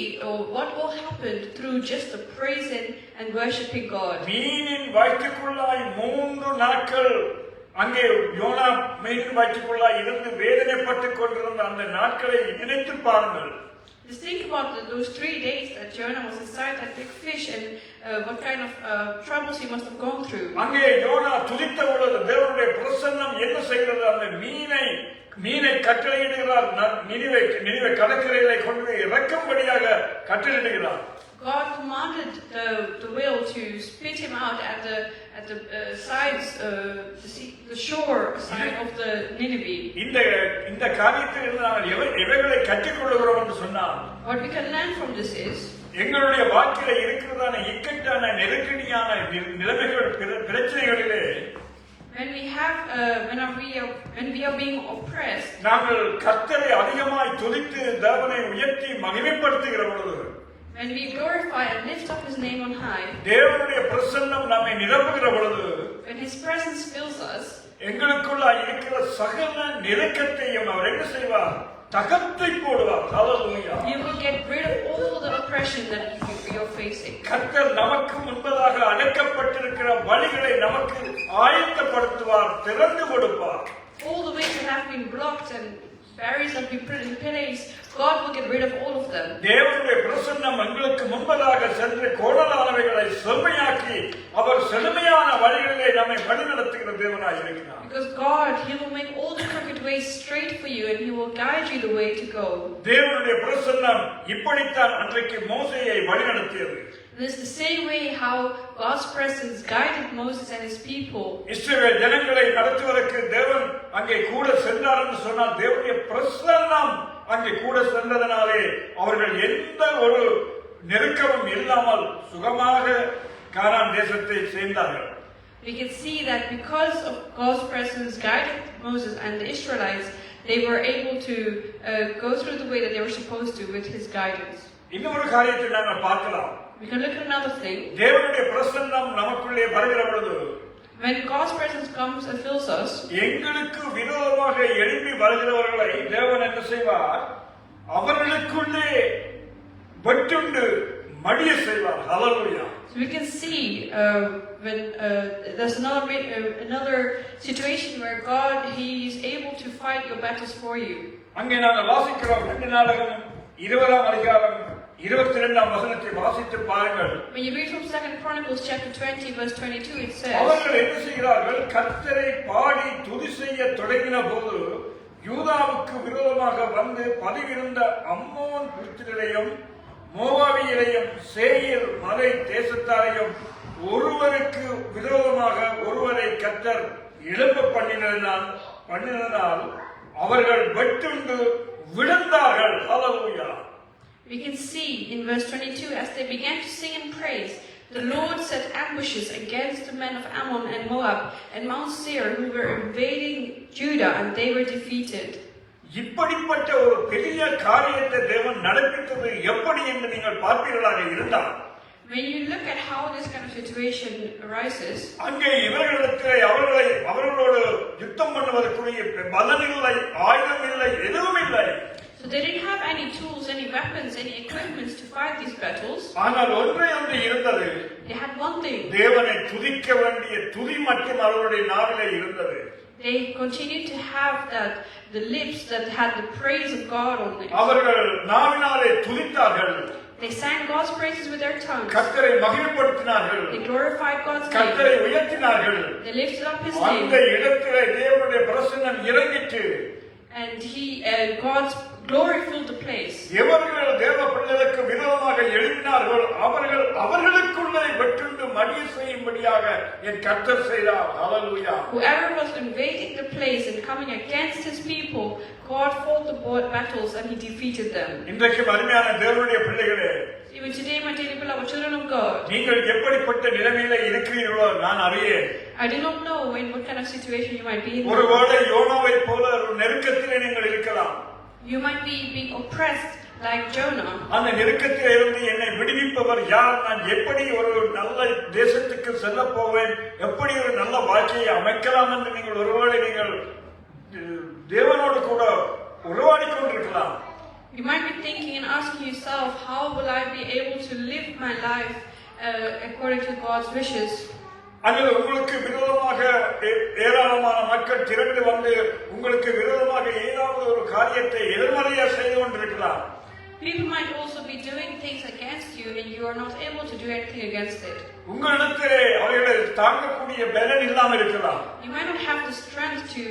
what all happened through just the praising and worshiping God. மீனின் வயிற்றுக்குள்ளாய் 3 நாட்கள் அங்கே யோனா மீனின் வயிற்றுக்குள்ளாய் இருந்து வேதனைப்பட்டுக் கொண்டிருந்த அந்த நாட்களை நினைத்து பாருங்கள். Just think about those 3 days that Jonah was inside that big fish and what kind of troubles he must have gone through. அங்கே யோனா துதித்த பொழுது தேவனுடைய பிரசன்னம் என்ன செய்கிறது? அந்த மீனை கட்டளையிடுகிறார். நினிவே கடற்கரையிலே கொண்டு இறக்கும்படியாக கட்டளையிடுகிறார். God commanded the whale to spit him out at the sides, the shore side of the Nineveh. இந்த காரியத்தில் இருந்து நாங்கள் எவைகளை கற்றுக்கொள்கிறோம் என்று சொன்னால், What we can learn from this is, எங்களுடைய வாழ்க்கையில இருக்கிறதான இக்கட்டான நெருக்கடியான நிலைமைகள் பிரச்சனைகளிலே when we are being oppressed, நாங்கள் கர்த்தரை அதிகமாய் துதித்து தேவனை உயர்த்தி மகிமைப்படுத்துகிற பொழுது, when we glorify and lift up His name on high, தேவனுடைய பிரசன்னம் நம்மை நிரப்புகிற பொழுது, when His presence fills us, எங்களுக்குள்ள இருக்கிற சகல நெருக்கத்தையும் அவர் என்ன செய்வார்? தகர்த்தை போடுவார். ஹல்லேலூயா. You will get rid of all the oppression that you're facing. கர்த்தர் நமக்கு முன்பதாக அடைக்கப்பட்டிருக்கிற வழிகளை நமக்கு ஆயத்தப்படுத்துவார், திறந்து கொடுப்பார். All the ways that have been blocked and barriers that have been put in place, God will get rid of all of them. தேவனுடைய பிரசன்னம் எங்களுக்கு முன்பதாக சென்று கோணலானவைகளை செம்மையாக்கி அவர் செழுமையான வழிகளிலே நம்மை வழிநடத்துகிற தேவனாய் இருக்கிறார். Because God, He will make all the crooked ways straight for you and He will guide you the way to go. தேவனுடைய பிரசன்னம் இப்படித்தான் அன்றைக்கு மோசேயை வழிநடத்தியது. This is the same way how God's presence guided Moses and his people. இஸ்ரவேல் ஜனங்களை நடத்துவதற்கு தேவன் அங்கே கூட சென்றார் என்று சொன்னால், தேவனுடைய பிரசன்னம் அங்கே கூட சென்றதனாலே அவர்கள் எந்த ஒரு நெருக்கமும் இல்லாமல் சுகமாக கானான் தேசத்தை சேர்ந்தார்கள். We can see that because of God's presence guided Moses and the Israelites, they were able to go through the way that they were supposed to with His guidance. இன்னொரு காரியத்தை நாங்கள் பார்க்கலாம். We can look at another thing. தேவனுடைய பிரசன்னம் நமக்குள்ளே வருகிற பொழுது, when God's presence comes and fills us, எங்களுக்கு விரோதமாக எழும்பி வருகிறவர்களை தேவன் என்ன செய்வார்? அவர்களுக்குள்ளே வெட்டுண்டு மடிய செய்வார். ஹல்லேலூயா. So we can see when there's another situation where God, He is able to fight your battles for you. அங்கே நாங்கள் வாசிக்கிறோம், 2 நாளாகமம் 20ஆம் அதிகாரம் 22ஆம் வசனத்தை வாசித்து பாருங்கள். When you read from 2 Chronicles chapter 20 verse 22, it says, அவர்கள் என்ன செய்கிறார்கள்? கர்த்தரை பாடி துதி செய்ய தொடங்கின போது யூதாவுக்கு விரோதமாக வந்து பதிவிருந்த அம்மோன் புத்திரரையும் மோவாபியரையும் சேயீர் மலை தேசத்தாரையும் ஒருவருக்கு விரோதமாக ஒருவரை கர்த்தர் எழும்ப பண்ணினதால் அவர்கள் வெட்டுண்டு விழுந்தார்கள். ஹல்லேலூயா. We can see in verse 22, as they began to sing and praise, the Lord set ambushes against the men of Ammon and Moab and Mount Seir who were invading Judah, and they were defeated. இப்படிப்பட்ட ஒரு பெரிய காரியத்தை தேவன் நடப்பித்தது எப்படி என்று நீங்கள் பார்ப்பீர்களாக இருந்தால், when you look at how this kind of situation arises, அங்கே இவர்களிடத்திலே அவர்களோடு யுத்தம் பண்ணுவதற்குரிய பலன் இல்லை, ஆயுதம் இல்லை, எதுவும் இல்லை. So they didn't have any tools, any weapons, any equipments to fight these battles. ஆனால் ஒன்றே ஒன்று இருந்தது. They had one thing. தேவனை துதிக்க வேண்டிய துதி மட்டும் அவர்களுடைய நாவிலே இருந்தது. They continued to have the lips that had the praise of God on them. அவர்கள் நாவினாலே துதித்தார்கள். They sang God's praises with their tongues. கர்த்தரை மகிமைப்படுத்தினார்கள். They glorified God's name. கர்த்தரை உயர்த்தினார்கள். They lifted up His அந்த name. இடத்திலே தேவனுடைய பிரசன்னம் இறங்கிட்டு, And God's glory filled the place. எவர்கள் தேவ பிள்ளைகளுக்கு விரோதமாக எழுப்பினார்கள் அவர்களுக்குள்ளே வெட்டுண்டு மடிய செய்யும்படியாக என் கர்த்தர் செய்தார். ஹல்லேலூயா. Whoever was invading the place and coming against His people, God fought the battles and He defeated them. இன்றைக்கு அருமையான தேவனுடைய பிள்ளைகளே, Even today, my dearly beloved children of God, நீங்கள் எப்படிப்பட்ட நிலைமையில இருக்கிறீர்களோ நான் அறியேன். I do not know in what kind of situation you might be in. ஒருவேளை யோனாவை போல ஒரு நெருக்கத்திலே நீங்கள் இருக்கலாம். You might be being oppressed like Jonah. அந்த நெருக்கத்திலே இருந்து என்னை விடுவிப்பவர் யார்? நான் எப்படி ஒரு நல்ல தேசத்துக்கு செல்ல போவேன்? எப்படி ஒரு நல்ல வாழ்க்கையை அமைக்கலாம் என்று நீங்கள் ஒருவேளை நீங்கள் தேவனோடு கூட உறவாடி கொண்டிருக்கலாம். You might be thinking and asking yourself, how will I be able to live my life according to God's wishes? அல்லது உங்களுக்கு விரோதமாக ஏராளமான மக்கள் திரண்டு வந்து உங்களுக்கு விரோதமாக ஏதாவது ஒரு காரியத்தை எதிர்மறையா செய்து கொண்டிருக்கலாம். People might also be doing things against you and you are not able to do anything against it. உங்களிடத்திலே அவைகளை தாங்கக்கூடிய பலன் இல்லாமல் இருக்கலாம். You might not have the strength to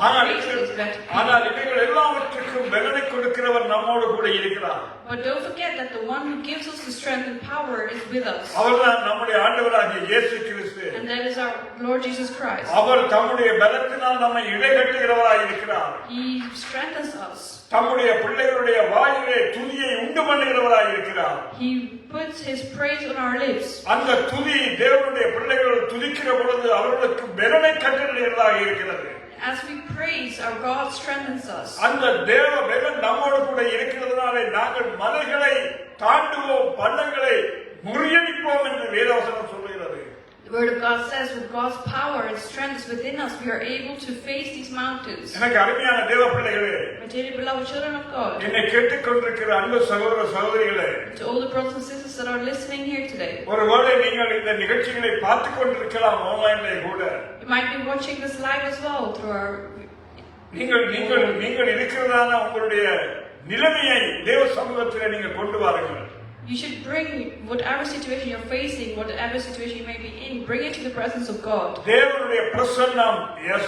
ஆனால் face this better. ஆனால் இவைகள் எல்லாவற்றுக்கும் பலனை கொடுக்கிறவர் நம்மோடு கூட இருக்கிறார். But don't forget that the one who gives us the strength and power is with us. அவர்தான் நம்முடைய ஆண்டவராகிய இயேசு கிறிஸ்து. And that is our Lord Jesus Christ. அவர் தம்முடைய பலத்தினால் நம்மை இடைகட்டுகிறவராய் இருக்கிறார். He strengthens us. தம்முடைய பிள்ளைகளுடைய வாயிலே துதியை உண்டு பண்ணுகிறவராய் இருக்கிறார். He puts his praise on our lips. அந்த துதி தேவனுடைய பிள்ளைகள் துதிக்கிற பொழுது அவர்களுக்கு பலனை கட்டளையிடுவதாக இருக்கிறது. As we praise, our God strengthens us. அந்த தேவ பலன் நம்மோடு கூட இருக்கிறதுனாலே நாங்கள் மலைகளை தாண்டுவோம், பள்ளங்களை முறியடிப்போம் என்று வேதவசனம் சொல்லுகிறது. The word of God says, with God's power and strength within us, we are able to face these mountains. எனக்கு அருமையான தேவ பிள்ளைகளே, My dearly beloved children of God, என்னை கேட்டுக்கொண்டிருக்கிற அன்பு சகோதர சகோதரிகளே, to all the brothers and sisters that are listening here today, ஒருவேளை நீங்கள் இந்த நிகழ்ச்சிகளை பார்த்துக் கொண்டிருக்கலாம் ஆன்லைன்ல கூட. you might be watching this live as well through our. நீங்கள் இருக்கிறதான உங்களுடைய நிலைமையை தேவ சமூகத்திலே நீங்கள் கொண்டு வாருங்கள். You should bring whatever situation you're facing, whatever situation you may be in, bring it to the presence of God. தேவனுடைய பிரசன்னம்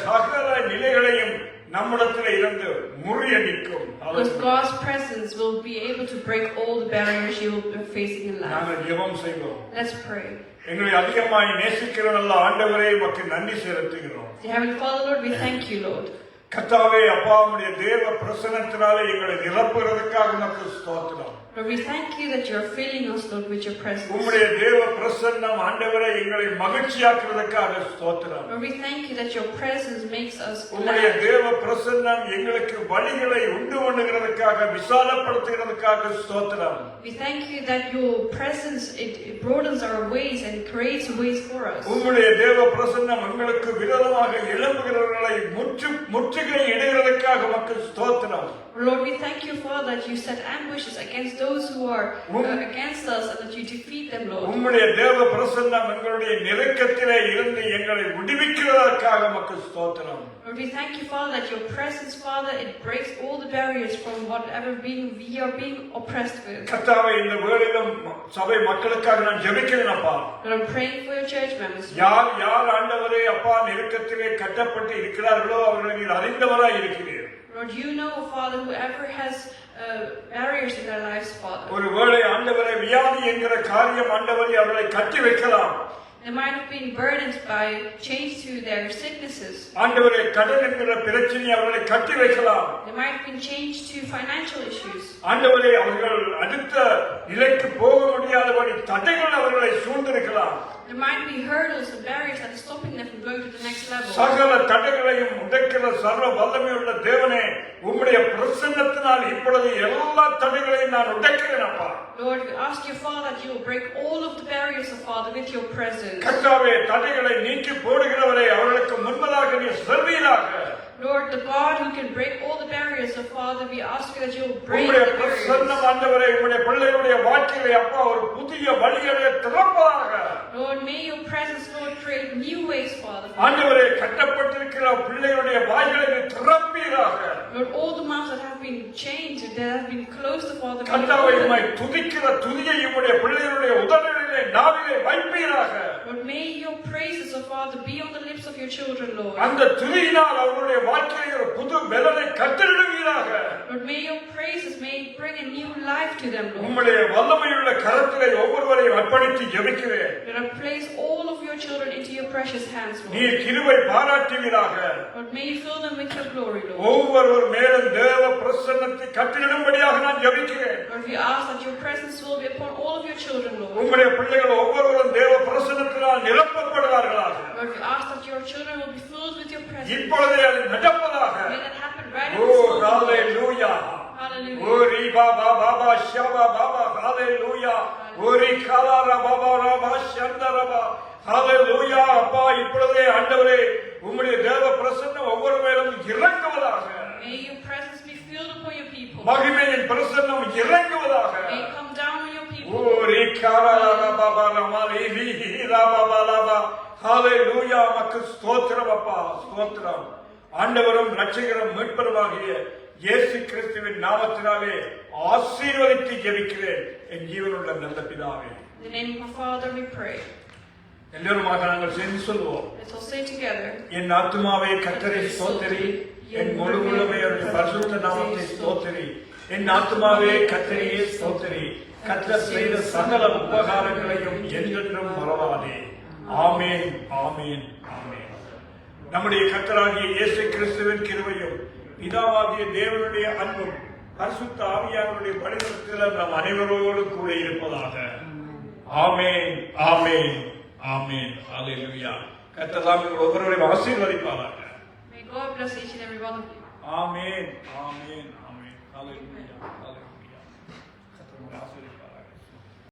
சகல நிலைகளையும் நம்மிடத்திலே இருந்து முறியடிக்கும். Because God's presence will be able to break all the barriers you will be facing in life. நாங்கள் ஜெபம் செய்வோம். Let's pray. எங்களை அதிகமாய் நேசிக்கிற நல்ல ஆண்டவரே, உமக்கு நன்றி செலுத்துகிறோம். Dear Heavenly Father, Lord, we thank you, Lord. கர்த்தாவே, அப்பா, உம்முடைய தேவ பிரசன்னத்தினாலே எங்களை நிரப்புகிறதுக்காக உமக்கு ஸ்தோத்திரம். Lord, we thank you that you're filling us, Lord, with your presence. உம்முடைய தேவ பிரசன்னம் ஆண்டவரே எங்களை மகிழ்ச்சியாக்குவதற்காக ஸ்தோத்திரம். Lord, we thank you that your presence makes us உம்முடைய glad. தேவ பிரசன்னம் எங்களுக்கு வழிகளை உண்டு பண்ணுகிறதுக்காக விசாலப்படுத்துகிறதுக்காக ஸ்தோத்திரம். We thank you that your presence it broadens our ways and creates ways for us. உம்முடைய தேவ பிரசன்னம் எங்களுக்கு விரோதமாக எழும்புகிறவர்களை முற்றுகை இடுகிறதுக்காக உமக்கு ஸ்தோத்திரம். Lord, we thank you, Father, that you set ambushes against those who are against us and that you defeat them, Lord. உம்முடைய தேவ பிரசன்னம் எங்களுடைய நெருக்கத்திலே இருந்து எங்களை விடுவிக்கிறதற்காக உமக்கு ஸ்தோத்திரம். Lord, we thank you, Father, that your presence, Father, it breaks all the barriers from whatever we are being oppressed with. கர்த்தாவே, இந்த வேளையிலும் சபை மக்களுக்காக நான் ஜெபிக்கிறேன் அப்பா. Lord, I'm praying for your church members. யார் ஆண்டவரே அப்பா நெருக்கத்திலே கட்டப்பட்டு இருக்கிறார்களோ அவர்களை நீர் அறிந்தவராய் இருக்கிறீர். Lord, you know, Father, whoever has barriers in their lives, Father. ஒருவேளை ஆண்டவரே வியாதி என்கிற காரியம் ஆண்டவரே அவர்களை கட்டி வைக்கலாம். They might have been burdened by chains to their sicknesses. ஆண்டவரே கடன் என்கிற பிரச்சனை அவர்களை கட்டி வைக்கலாம். They might have been changed to financial issues. ஆண்டவரே அவர்கள் அடுத்த நிலைக்கு போக முடியாதபடி தடைகள் அவர்களை சூழ்ந்திருக்கலாம். There might be hurdles and barriers that are stopping them from going to the next level. சகல தடைகளையும் உடைக்கிற சர்வ வல்லமையுள்ள தேவனே, உம்முடைய பிரசன்னத்தினால் இப்பொழுது எல்லா தடைகளையும் நான் உடைக்கிறேன் அப்பா. Lord, we ask you, Father, that you will break all of the barriers, of Father, with your presence. கர்த்தாவே, தடைகளை நீக்கி போடுகிறவரே அவர்களுக்கு முன்பதாக நீர் செல்வீராக. Lord, the God who can break all the barriers, of Father, we ask you that you will break உம்முடைய the பிரசன்னம் barriers. ஆண்டவரே உம்முடைய பிள்ளைகளுடைய வாழ்க்கையிலே அப்பா ஒரு புதிய வழிகளை திறப்பதாக. Lord, may your presence, Lord, create new ways, Father. ஆண்டவரே கட்டப்பட்டிருக்கிற பிள்ளைகளுடைய வாய்களை நீர் திறப்பீராக. Lord, all the mouths that have been chained, that have been closed, Father, may you கர்த்தாவே, open உம்மை them. துதிக்கிற துதியை உம்முடைய பிள்ளைகளுடைய உதடுகளிலே நாவிலே வைப்பீராக. Lord, may your praises, of Father, be on the lips of your children, Lord. அந்த துதியினால் அவர்களுடைய வாழ்க்கையில் ஒரு புது பலனை கட்டளிடுவீராக. Lord, may your praises may bring a new life to them, Lord. உம்முடைய வல்லமையுள்ள கரத்திலே ஒவ்வொருவரையும் அர்ப்பணித்து ஜெபிக்கிறேன். Lord, I place all of your children into your precious hands, Lord. நீர் கிருபை பாராட்டுவீராக. Lord, may you fill them with your glory, Lord. ஒவ்வொருவர் மேலும் தேவ பிரசன்னத்தை கட்டளிடும்படியாக நான் ஜெபிக்கிறேன். Lord, we ask that your presence will be upon all of your children, Lord. உம்முடைய பிள்ளைகள் ஒவ்வொருவரும் தேவ பிரசன்னத்தினால் நிரப்பப்படுவார்களாக. Lord, we ask that your children will be filled with your presence. இப்பொழுதே அது நடப்பதாக. May that happen right O in this moment. Hallelujah. Hallelujah. ஓ ரிபா பாபா ஷபா பாபா ஹalleluya. ஓ ரிகாலா பாபா ரபா ஷந்தரபா ஹalleluya. அப்பா இப்பொழுதே ஆண்டவரே உம்முடைய தேவ பிரசன்னம் ஒவ்வொரு மேலும் இறங்குவதாக. May your presence be filled upon your people. மகிமையின் பிரசன்னம் இறங்குவதாக. May it come down on your people. ஓ ரிகாலா பாபா ரமாலி ரிஹிரா பாபா லாபா ஹalleluya. மக்கு ஸ்தோத்திரம் அப்பா, ஸ்தோத்திரம். ஆண்டவரும் இரட்சகரும் மீட்பருமாகிய இயேசு கிறிஸ்துவின் நாமத்தினாலே ஆசீர்வதித்து ஜெபிக்கிறேன் என் ஜீவனுள்ள நல்ல பிதாவே. In the name of our Father we pray. எல்லாருமாக நாங்கள் சேர்ந்து சொல்லுவோம். Let's all say together. என் ஆத்துமாவே கர்த்தரை ஸ்தோத்திரி, என் முழு உள்ளமே அவருடைய பரிசுத்த நாமத்தை ஸ்தோத்திரி. என் ஆத்துமாவே கர்த்தரையே ஸ்தோத்திரி, கர்த்தர் செய்த சகல உபகாரங்களையும் என்றென்றும் மறவாதே. ஆமென், ஆமென், ஆமென். நம்முடைய கர்த்தராகிய இயேசு கிறிஸ்துவின் கிருபையும் பிதாவாகிய தேவனுடைய அன்பும் பரிசுத்த ஆவியானவருடைய வழிநடத்துதலும் நம் அனைவரோடு கூட இருப்பதாக. ஆமென், ஆமென், ஆமென். ஹல்லேலூயா. கர்த்தர் தாமே உங்கள் ஒவ்வொருவரையும் ஆசீர்வதிப்பாராக. May God bless each and every one of you. Amen, amen, amen. Hallelujah, hallelujah.